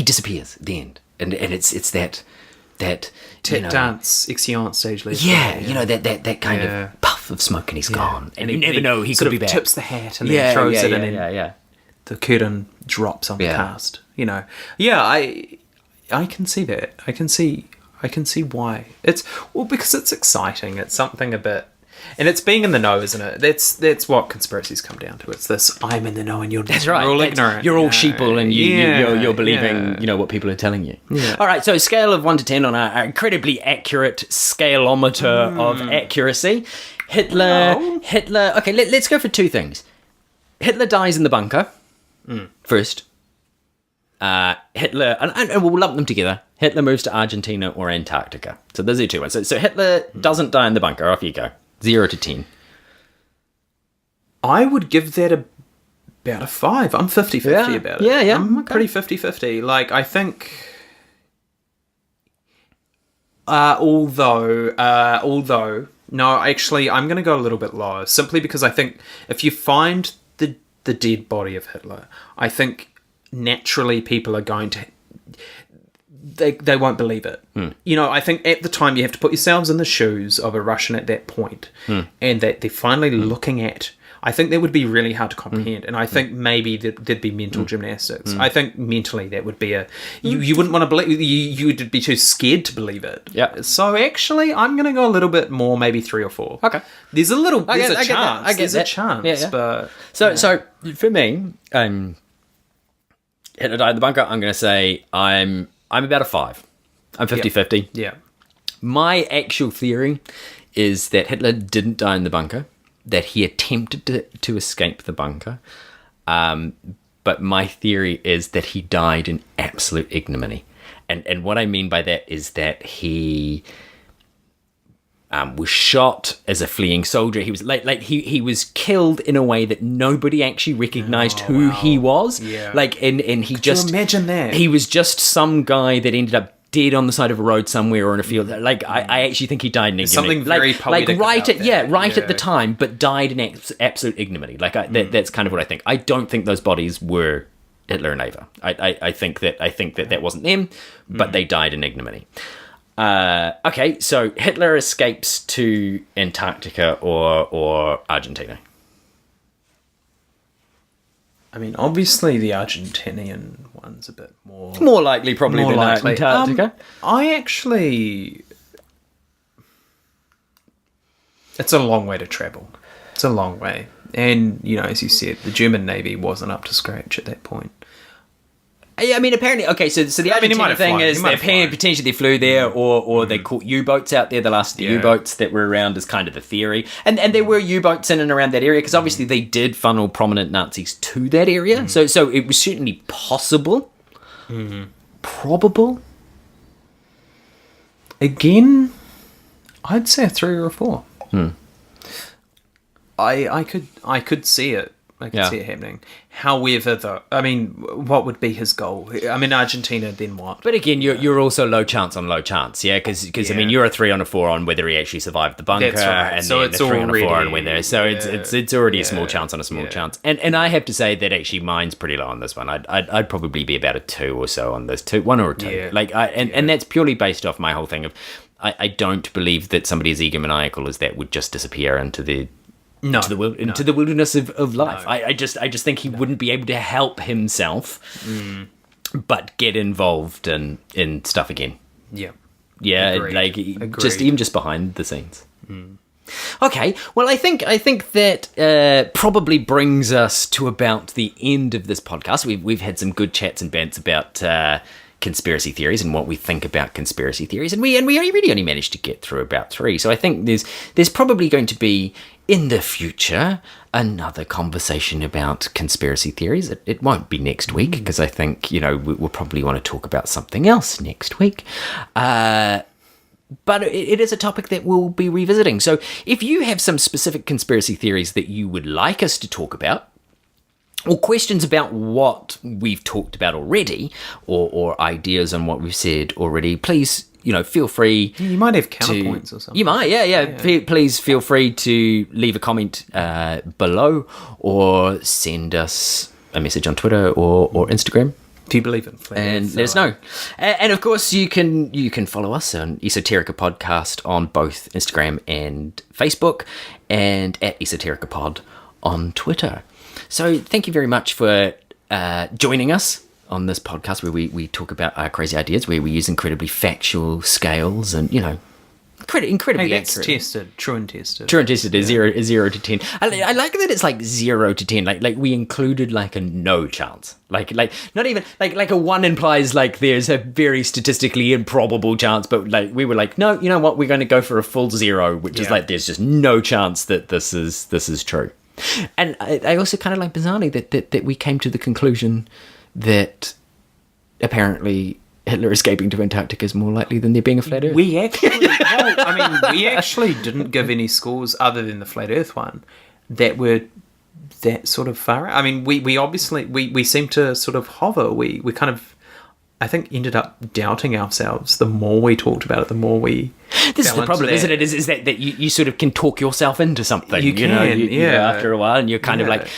disappears at the end, and it's that dance, Ixion stage left. Yeah, that kind of puff of smoke, and he's gone, and you never know he could be back. Tips the hat and then throws it, and then the curtain drops on the cast. I can see that. I can see why. Because it's exciting. It's something a bit. And it's being in the know, isn't it? That's what conspiracies come down to. It's this: I'm in the know, and you're all ignorant. You're all sheeple, and you're believing, what people are telling you. Yeah. All right. So, scale of 1 to 10 on our incredibly accurate scaleometer of accuracy. Hitler. Okay, let's go for 2 things. Hitler dies in the bunker first. Hitler, and we'll lump them together. Hitler moves to Argentina or Antarctica. So those are 2 ones. So Hitler doesn't die in the bunker. Off you go. 0 to 10. I would give that about a 5. I'm 50-50 about it. Yeah. I'm pretty 50-50. Like, I think... Although... No, actually, I'm going to go a little bit lower. Simply because I think if you find the dead body of Hitler, I think naturally people are going to... They won't believe it. I think at the time you have to put yourselves in the shoes of a Russian at that point, and that they're finally looking at. I think that would be really hard to comprehend, and I think maybe there'd be mental gymnastics. I think mentally that would be you wouldn't want to believe. You would be too scared to believe it. Yeah. So actually, I'm going to go a little bit more, maybe 3 or 4. Okay. There's a chance. There's a chance. Yeah. But so for me, Hitler died in the bunker. I'm going to say I'm about a 5. I'm 50-50. Yeah. My actual theory is that Hitler didn't die in the bunker, that he attempted to escape the bunker. But my theory is that he died in absolute ignominy. And what I mean by that is that he was shot as a fleeing soldier. He was he was killed in a way that nobody actually recognized who he was. Yeah. And he Could you imagine that? He was just some guy that ended up dead on the side of a road somewhere or in a field. I actually think he died in ignominy. Something very poetic right at the time, but died in absolute ignominy. That's kind of what I think. I don't think those bodies were Hitler and Ava. I think that wasn't them, but they died in ignominy. Okay, so Hitler escapes to Antarctica or Argentina. I mean, obviously the Argentinian one's a bit more likely, probably, than Antarctica. It's a long way to travel. It's a long way, and as you said, the German Navy wasn't up to scratch at that point. Yeah, I mean, apparently, okay, so the Argentina thing is that potentially they flew there, or they caught U-boats out there, the last U-boats that were around is kind of the theory. And there were U-boats in and around that area, because obviously they did funnel prominent Nazis to that area, so it was certainly possible. Probable? Again, I'd say a 3 or a 4. I could see it. I can see it happening. However, though, I mean, what would be his goal? I mean, Argentina, then what? But again, you're also low chance on low chance, yeah? Because I mean, you're a 3 on a 4 on whether he actually survived the bunker, That's right. and so then it's a 3 already, on a 4 on when there. So it's already a small chance on a small chance. And I have to say that actually mine's pretty low on this one. I'd probably be about a 2 or so on this, 1 or a 2. Yeah. And that's purely based off my whole thing of I don't believe that somebody as egomaniacal as that would just disappear into the the wilderness of life. No. I just think he wouldn't be able to help himself, but get involved in stuff again. Yeah, Agreed. Just behind the scenes. Okay, well, I think that probably brings us to about the end of this podcast. We've had some good chats and bants about conspiracy theories and what we think about conspiracy theories, and we really only managed to get through about 3. So I think there's probably going to be in the future another conversation about conspiracy theories. It won't be next week because I think we'll probably want to talk about something else next week. but it is a topic that we'll be revisiting. So if you have some specific conspiracy theories that you would like us to talk about, or questions about what we've talked about already, or ideas on what we've said already, please, feel free. You might have counterpoints or something. You might, yeah. Please feel free to leave a comment below, or send us a message on Twitter or Instagram. Do you believe in flat and Earth? let us know. And of course, you can follow us on Esoterica Podcast on both Instagram and Facebook, and at Esoterica Pod on Twitter. So thank you very much for joining us on this podcast where we talk about our crazy ideas, where we use incredibly factual scales and, incredibly that's accurate. tested, true and tested. True and tested is 0 to 10. I like that it's like 0 to 10. Like we included like a no chance. Like not even like a 1 implies like there's a very statistically improbable chance, but like we were like, no, you know what? We're going to go for a full 0, which is like there's just no chance that this is true. And I also kind of like bizarrely that we came to the conclusion that apparently Hitler escaping to Antarctica is more likely than there being a flat Earth. We actually didn't give any scores other than the flat Earth one that were that sort of far out. I mean, we obviously we seem to sort of hover. We kind of, I think, ended up doubting ourselves. The more we talked about it, the more we. This is the problem, isn't it? Is that you sort of can talk yourself into something. You can, after a while, and you're kind of like,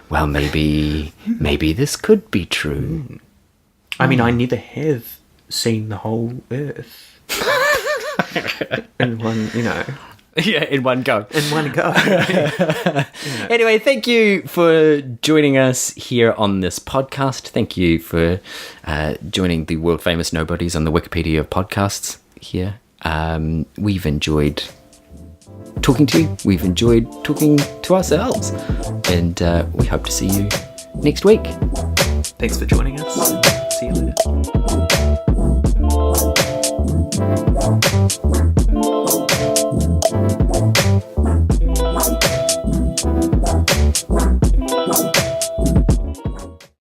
well, maybe this could be true. I mean, I never have seen the whole Earth in one, Yeah, in one go. In one go. Anyway, thank you for joining us here on this podcast. Thank you for joining the world famous nobodies on the Wikipedia of podcasts here. We've enjoyed talking to you. We've enjoyed talking to ourselves. And we hope to see you next week. Thanks for joining us. See you later.